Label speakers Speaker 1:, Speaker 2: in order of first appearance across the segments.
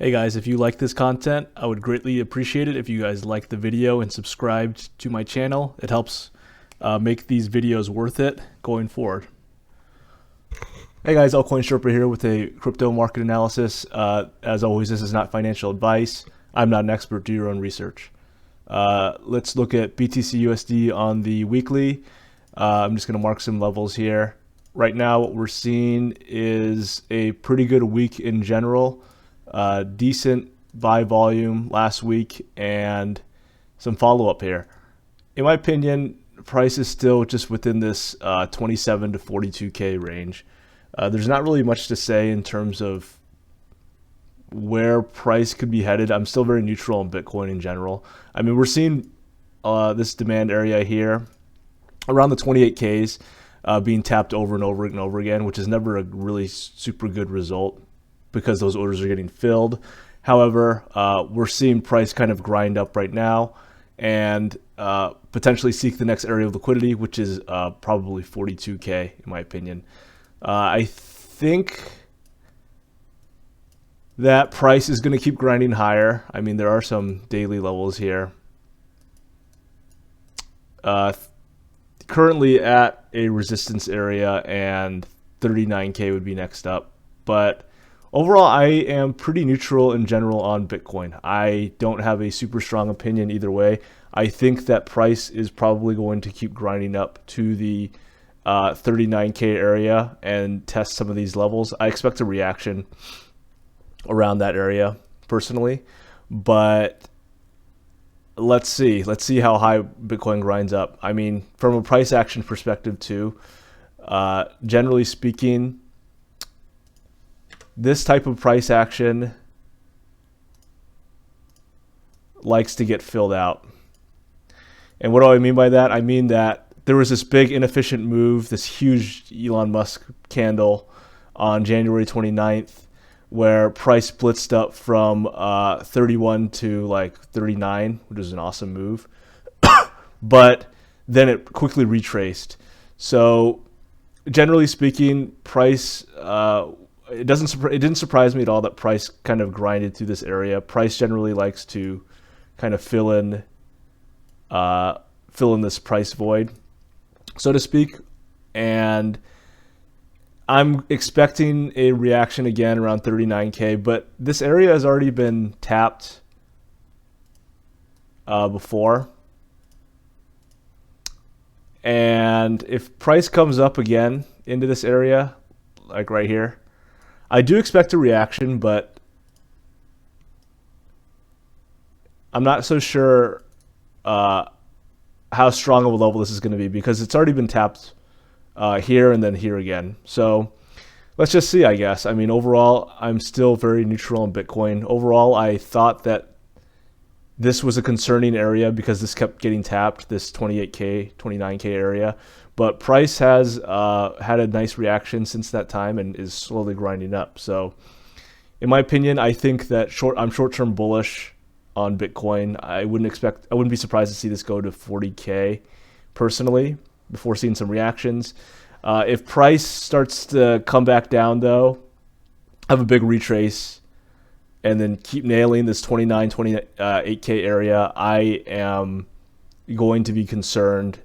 Speaker 1: Hey guys, if you like this content, I would greatly appreciate it if you guys like the video and subscribed to my channel. It helps make these videos worth it going forward. Hey guys, Altcoin Sherpa here with a crypto market analysis. As always, this is not financial advice. I'm not an expert. Do your own research. Let's look at BTC USD on the weekly. I'm just going to mark some levels here. Right now, what we're seeing is a pretty good week in general. Decent buy volume last week and some follow-up here. In my opinion, price is still just within this 27 to 42K range. There's not really much to say in terms of where price could be headed. I'm still very neutral on Bitcoin in general. I mean, we're seeing this demand area here around the 28Ks being tapped over and over and over again, which is never a really super good result, because those orders are getting filled. However, we're seeing price kind of grind up right now and potentially seek the next area of liquidity, which is probably 42K in my opinion. I think that price is going to keep grinding higher. I mean, there are some daily levels here. Currently at a resistance area, and 39K would be next up. But overall, I am pretty neutral in general on Bitcoin. I don't have a super strong opinion either way. I think that price is probably going to keep grinding up to the 39K area and test some of these levels. I expect a reaction around that area personally, but let's see how high Bitcoin grinds up. I mean, from a price action perspective too, generally speaking, this type of price action likes to get filled out. And what do I mean by that? I mean that there was this big inefficient move, this huge Elon Musk candle on January 29th, where price blitzed up from 31 to like 39, which was an awesome move. But then it quickly retraced. So generally speaking, price it didn't surprise me at all that price kind of grinded through this area. Price generally likes to kind of fill in this price void, so to speak. And I'm expecting a reaction again around 39K, but this area has already been tapped before. And if price comes up again into this area, like right here, I do expect a reaction, but I'm not so sure how strong of a level this is going to be, because it's already been tapped here and then here again. So let's just see, I guess. I mean, overall, I'm still very neutral on Bitcoin. Overall, I thought that this was a concerning area because this kept getting tapped, this 28K, 29K area. But price has had a nice reaction since that time and is slowly grinding up. So in my opinion, I think that I'm short-term bullish on Bitcoin. I wouldn't be surprised to see this go to 40K personally before seeing some reactions. If price starts to come back down though, have a big retrace, and then keep nailing this 28K area, I am going to be concerned.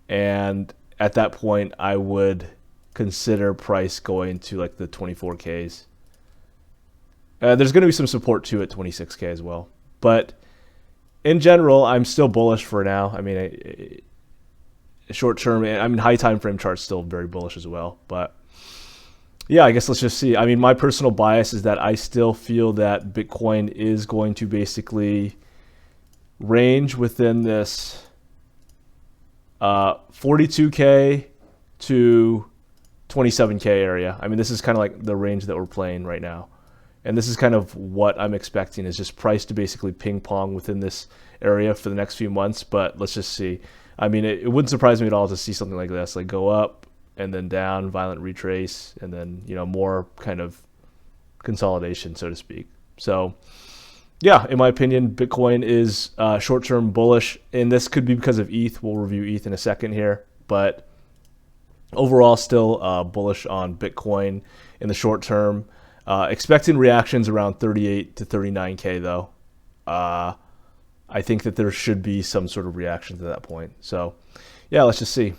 Speaker 1: And at that point, I would consider price going to like the 24Ks. There's going to be some support too at 26K as well. But in general, I'm still bullish for now. I mean, short term, I mean, high time frame chart's still very bullish as well. But yeah, I guess let's just see. I mean, my personal bias is that I still feel that Bitcoin is going to basically range within this 42K to 27K area. I mean, this is kind of like the range that we're playing right now. And this is kind of what I'm expecting, is just price to basically ping pong within this area for the next few months. But let's just see. I mean, it wouldn't surprise me at all to see something like this, like go up and then down, violent retrace, and then, you know, more kind of consolidation, so to speak. So yeah, in my opinion, Bitcoin is short-term bullish, and this could be because of ETH. We'll review ETH in a second here, but overall still bullish on Bitcoin in the short term. Expecting reactions around 38 to 39K though. I think that there should be some sort of reaction to that point. So yeah, let's just see.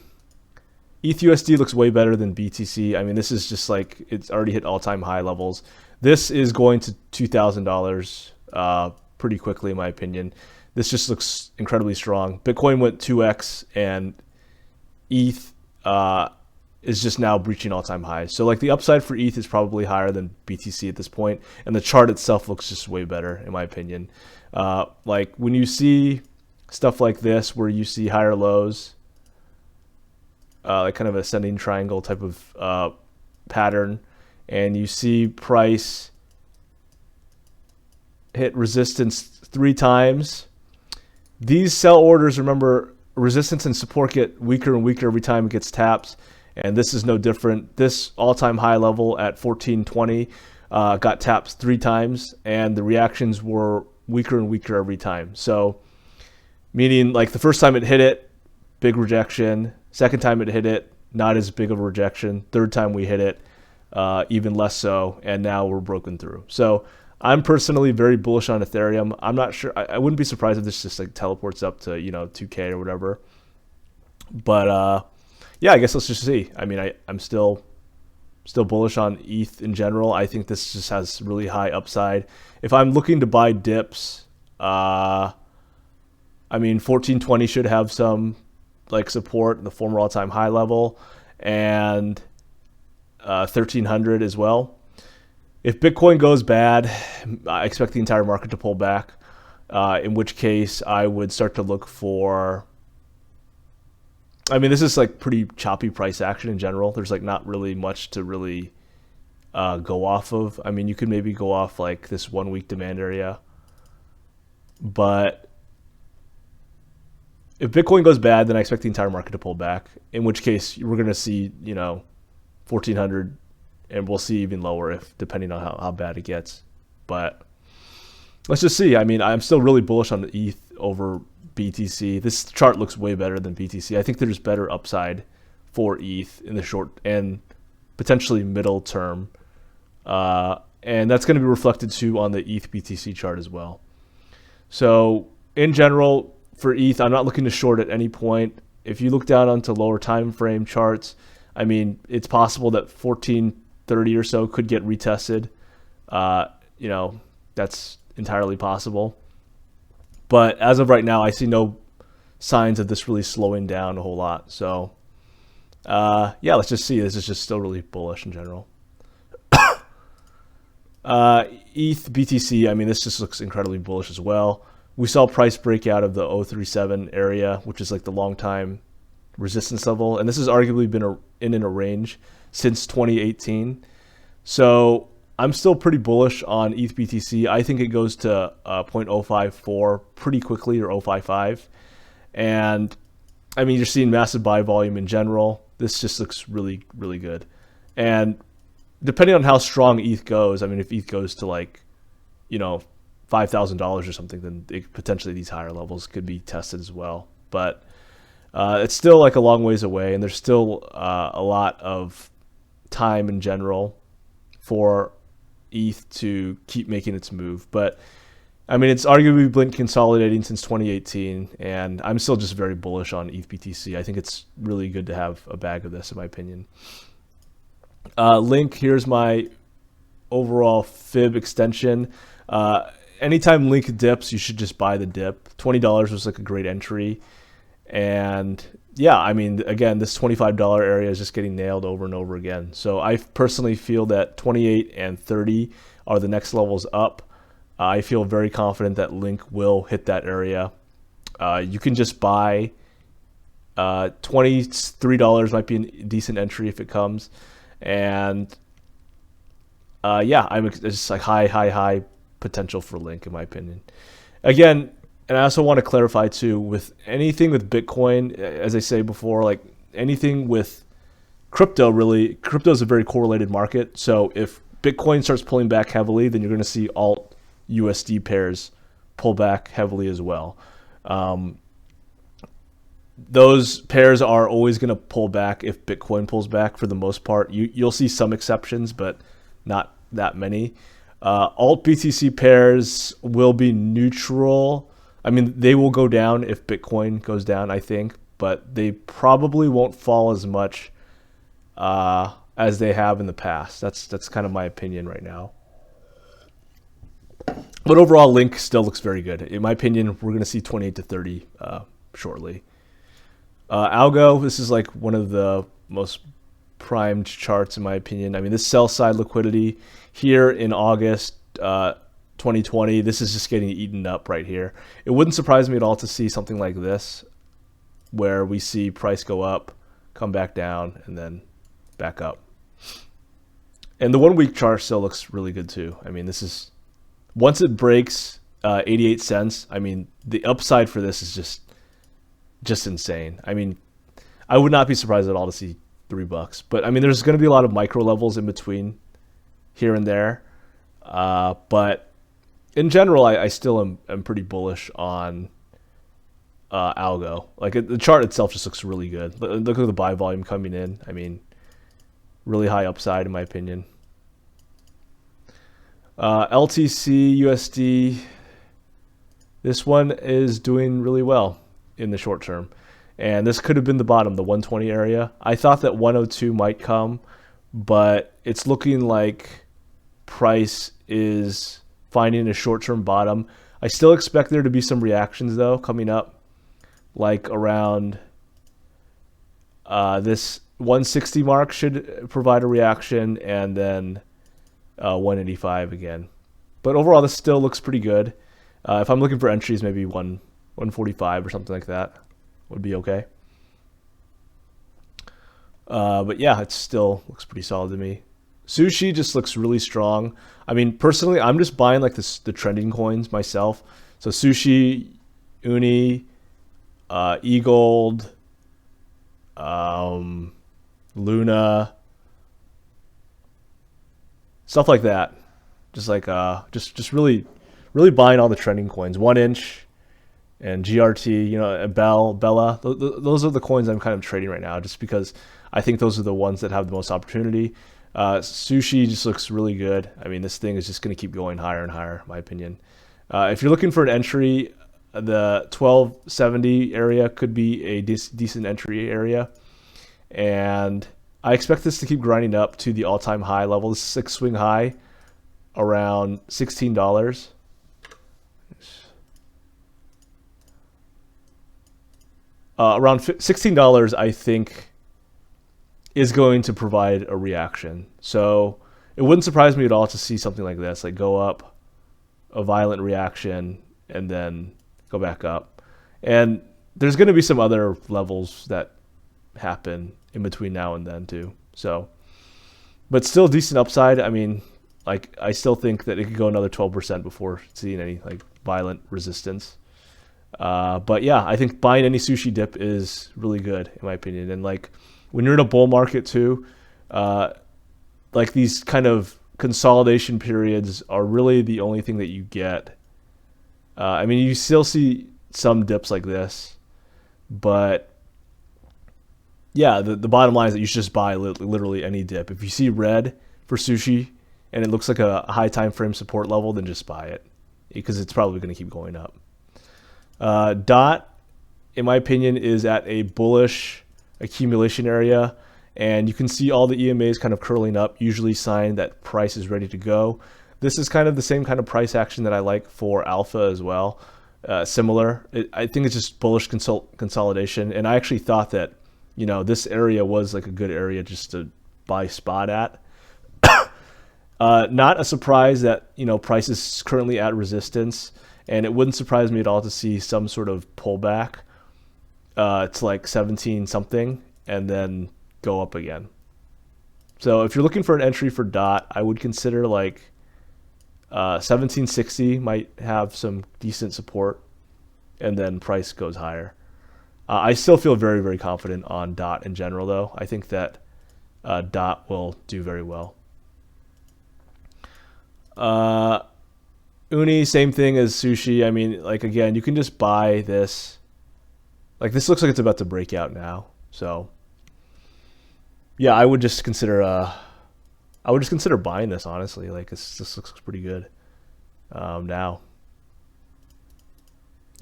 Speaker 1: ETH USD looks way better than BTC. I mean, this is just like, it's already hit all-time high levels. This is going to $2,000 pretty quickly, in my opinion. This just looks incredibly strong. Bitcoin went 2x, and ETH is just now breaching all-time highs. So like the upside for ETH is probably higher than BTC at this point, and the chart itself looks just way better, in my opinion. Like when you see stuff like this, where you see higher lows, like kind of ascending triangle type of pattern, and you see price hit resistance 3 times. These sell orders, remember, resistance and support get weaker and weaker every time it gets tapped, and this is no different. This all-time high level at 1420 got tapped 3 times, and the reactions were weaker and weaker every time. So meaning like the first time it hit it, big rejection. Second time it hit it, not as big of a rejection. Third time we hit it, even less so, and now we're broken through. So I'm personally very bullish on Ethereum. I'm not sure. I wouldn't be surprised if this just like teleports up to 2K or whatever. But yeah, I guess let's just see. I mean, I'm still bullish on ETH in general. I think this just has really high upside. If I'm looking to buy dips, I mean 1420 should have some like support, the former all-time high level, and 1300 as well. If Bitcoin goes bad, I expect the entire market to pull back, in which case I would start to look for, I mean, this is like pretty choppy price action in general. There's like not really much to really go off of. I mean, you could maybe go off like this 1 week demand area, but if Bitcoin goes bad, then I expect the entire market to pull back, in which case we're going to see, 1400, and we'll see even lower if depending on how bad it gets. But let's just see. I mean, I'm still really bullish on the ETH over BTC. This chart looks way better than BTC. I think there's better upside for ETH in the short and potentially middle term. And that's going to be reflected too on the ETH BTC chart as well. So in general, for ETH, I'm not looking to short at any point. If you look down onto lower time frame charts, I mean, it's possible that 1430 or so could get retested. That's entirely possible. But as of right now, I see no signs of this really slowing down a whole lot. So, yeah, let's just see. This is just still really bullish in general. ETH BTC, I mean, this just looks incredibly bullish as well. We saw price break out of the 037 area, which is like the long time resistance level. And this has arguably been in a range since 2018. So I'm still pretty bullish on ETH BTC. I think it goes to 0.054 pretty quickly, or 0.055. And I mean, you're seeing massive buy volume in general. This just looks really, really good. And depending on how strong ETH goes, I mean, if ETH goes to like, $5,000 or something, then potentially these higher levels could be tested as well. But it's still like a long ways away, and there's still a lot of time in general for ETH to keep making its move. But I mean, it's arguably been consolidating since 2018, and I'm still just very bullish on ETH BTC. I think it's really good to have a bag of this, in my opinion. Link, here's my overall fib extension. Anytime Link dips, you should just buy the dip. $20 was like a great entry. And yeah, I mean, again, this $25 area is just getting nailed over and over again. So I personally feel that 28 and 30 are the next levels up. I feel very confident that Link will hit that area. You can just buy $23 might be a decent entry if it comes. And yeah, it's just like high potential for Link, in my opinion. Again, and I also want to clarify too, with anything with Bitcoin, as I say before, like anything with crypto, really, crypto is a very correlated market. So if Bitcoin starts pulling back heavily, then you're going to see alt USD pairs pull back heavily as well. Those pairs are always going to pull back if Bitcoin pulls back for the most part. You'll see some exceptions, but not that many. Alt BTC pairs will be neutral. I mean, they will go down if Bitcoin goes down, I think, but they probably won't fall as much as they have in the past. That's kind of my opinion right now. But overall, Link still looks very good. In my opinion, we're going to see 28 to 30 shortly. Algo, this is like one of the most primed charts in my opinion. I mean, this sell side liquidity here in August 2020, this is just getting eaten up right here. It wouldn't surprise me at all to see something like this, where we see price go up, come back down, and then back up. And the 1 week chart still looks really good too. I mean, this is, once it breaks 88 cents, I mean, the upside for this is just insane. I mean, I would not be surprised at all to see $3. But I mean, there's going to be a lot of micro levels in between here and there. But in general, I still am pretty bullish on Algo. Like the chart itself just looks really good. Look at the buy volume coming in. I mean, really high upside in my opinion. LTC USD, this one is doing really well in the short term. And this could have been the bottom, the 120 area. I thought that 102 might come, but it's looking like price is finding a short-term bottom. I still expect there to be some reactions though coming up, like around this 160 mark should provide a reaction, and then 185 again. But overall, this still looks pretty good. If I'm looking for entries, maybe 145 or something like that would be okay. But yeah, it still looks pretty solid to me. Sushi just looks really strong. I mean, personally, I'm just buying like the trending coins myself. So Sushi, Uni, eGold, Luna, stuff like that. Just like just really buying all the trending coins. 1 inch and GRT, you know, Bella. Those are the coins I'm kind of trading right now, just because I think those are the ones that have the most opportunity. Sushi just looks really good. I mean, this thing is just going to keep going higher and higher, in my opinion. If you're looking for an entry, the 1270 area could be a decent entry area. And I expect this to keep grinding up to the all-time high level. This is like swing high around $16. Around $16, I think, is going to provide a reaction. So it wouldn't surprise me at all to see something like this, like go up, a violent reaction, and then go back up. And there's going to be some other levels that happen in between now and then too. So, but still decent upside. I mean, like I still think that it could go another 12% before seeing any like violent resistance. But yeah, I think buying any sushi dip is really good in my opinion. And like when you're in a bull market too, like these kind of consolidation periods are really the only thing that you get. I mean, you still see some dips like this, but yeah, the bottom line is that you should just buy literally any dip. If you see red for sushi and it looks like a high time frame support level, then just buy it because it's probably going to keep going up. DOT, in my opinion, is at a bullish accumulation area, and you can see all the EMAs kind of curling up, usually sign that price is ready to go. This is kind of the same kind of price action that I like for Alpha as well. Similar. I think it's just bullish consolidation, and I actually thought that, you know, this area was like a good area just to buy spot at. Not a surprise that, you know, price is currently at resistance, and it wouldn't surprise me at all to see some sort of pullback to like 17 something and then go up again. So if you're looking for an entry for DOT, I would consider like 1760 might have some decent support, and then price goes higher. I still feel very, very confident on DOT in general, though. I think that DOT will do very well. Uni, same thing as sushi. I mean, like, again, you can just buy this. Like, this looks like it's about to break out now. So, yeah, I would just consider, I would just consider buying this, honestly. Like, this looks pretty good now.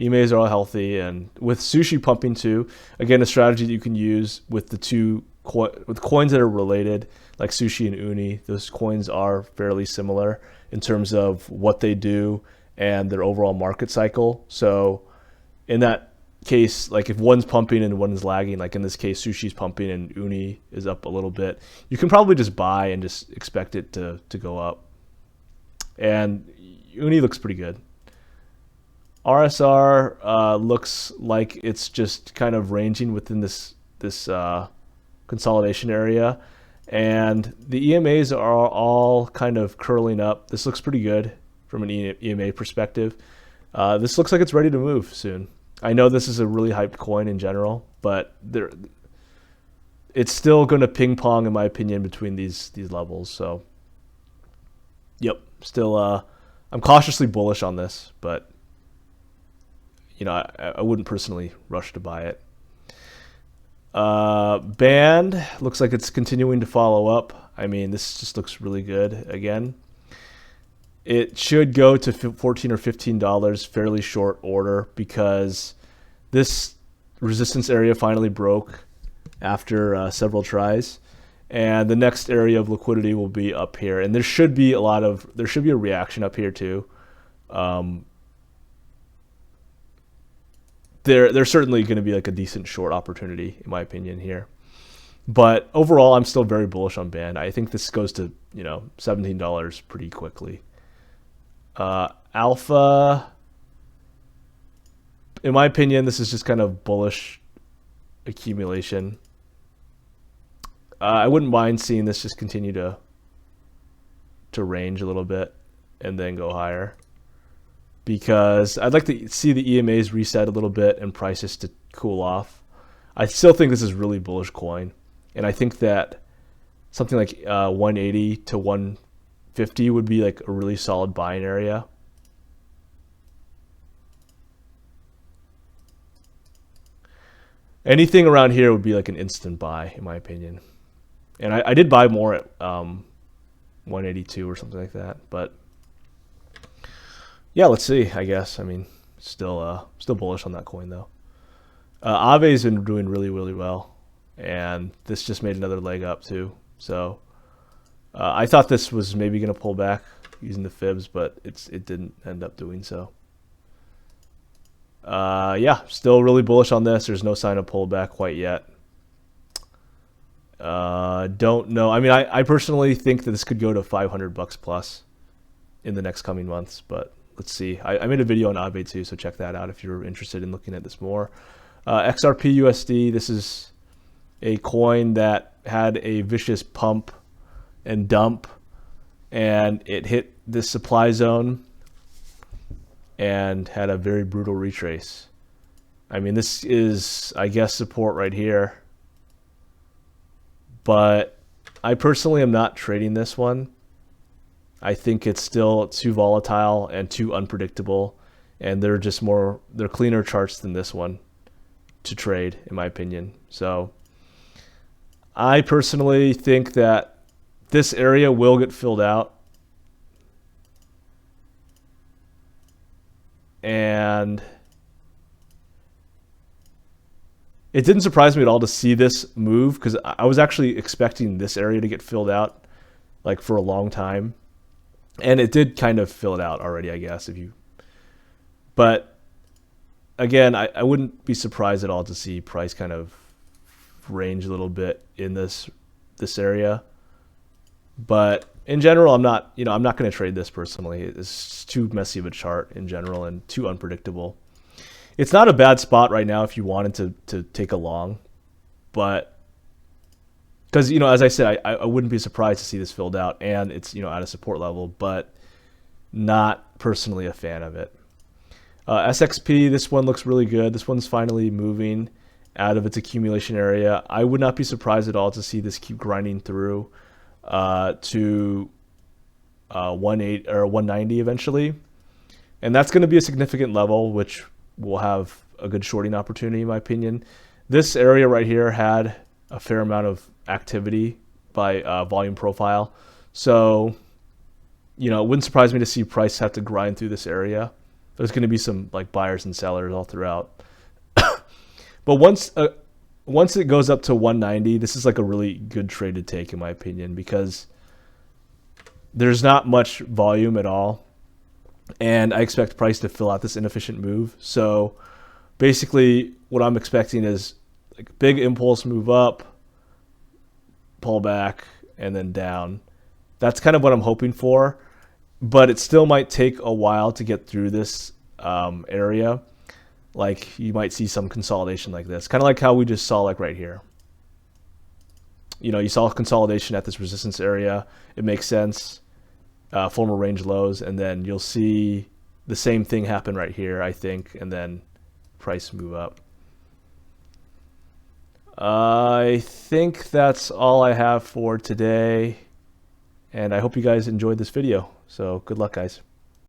Speaker 1: EMAs are all healthy, and with Sushi pumping too, again, a strategy that you can use with the with coins that are related, like Sushi and Uni. Those coins are fairly similar in terms of what they do and their overall market cycle. So in that case, like if one's pumping and one's lagging, like in this case, Sushi's pumping and Uni is up a little bit, you can probably just buy and just expect it to go up. And Uni looks pretty good. RSR looks like it's just kind of ranging within this consolidation area, and the EMAs are all kind of curling up. This looks pretty good from an EMA perspective. This looks like it's ready to move soon. I know this is a really hyped coin in general, but it's still going to ping pong, in my opinion, between these levels. So, yep, still I'm cautiously bullish on this, but you know, I wouldn't personally rush to buy it. Band looks like it's continuing to follow up. I mean, this just looks really good again. It should go to $14 or $15 fairly short order because this resistance area finally broke after several tries, and the next area of liquidity will be up here. And there should be a reaction up here too. There's certainly going to be like a decent short opportunity, in my opinion, here. But overall, I'm still very bullish on Band. I think this goes to, you know, $17 pretty quickly. Alpha, in my opinion, this is just kind of bullish accumulation. I wouldn't mind seeing this just continue to range a little bit and then go higher, because I'd like to see the EMAs reset a little bit and prices to cool off. I still think this is really bullish coin, and I think that something like 180 to 150 would be like a really solid buying area. Anything around here would be like an instant buy, in my opinion. And I did buy more at 182 or something like that, but yeah, let's see. I guess. I mean, still bullish on that coin though. AAVE's been doing really, really well, and this just made another leg up too. So I thought this was maybe going to pull back using the fibs, but it didn't end up doing so. Yeah, still really bullish on this. There's no sign of pullback quite yet. Don't know. I mean, I personally think that this could go to $500 plus in the next coming months, but let's see. I made a video on AAVE too, so check that out if you're interested in looking at this more. XRP USD, this is a coin that had a vicious pump and dump, and it hit this supply zone and had a very brutal retrace. I mean, this is, I guess, support right here, but I personally am not trading this one. I think it's still too volatile and too unpredictable, and they're cleaner charts than this one to trade, in my opinion. So I personally think that this area will get filled out, and it didn't surprise me at all to see this move, because I was actually expecting this area to get filled out like for a long time. And it did kind of fill it out already, I guess, but again, I wouldn't be surprised at all to see price kind of range a little bit in this area. But in general, I'm not going to trade this personally. It's too messy of a chart in general and too unpredictable. It's not a bad spot right now if you wanted to take a long, but because, you know, as I said, I wouldn't be surprised to see this filled out, and it's, you know, at a support level, but not personally a fan of it. SXP, this one looks really good. This one's finally moving out of its accumulation area. I would not be surprised at all to see this keep grinding through to 180 or 190 eventually, and that's going to be a significant level, which will have a good shorting opportunity, in my opinion. This area right here had a fair amount of activity by volume profile, So, you know, it wouldn't surprise me to see price have to grind through this area. There's going to be some like buyers and sellers all throughout. But once it goes up to 190, this is like a really good trade to take in my opinion, because there's not much volume at all, and I expect price to fill out this inefficient move. So basically what I'm expecting is like big impulse move up, pull back, and then down. That's kind of what I'm hoping for, but it still might take a while to get through this area. Like you might see some consolidation like this, kind of like how we just saw like right here. You know, you saw consolidation at this resistance area. It makes sense. Former range lows, and then you'll see the same thing happen right here, I think, and then price move up. I think that's all I have for today, and I hope you guys enjoyed this video. So good luck, guys.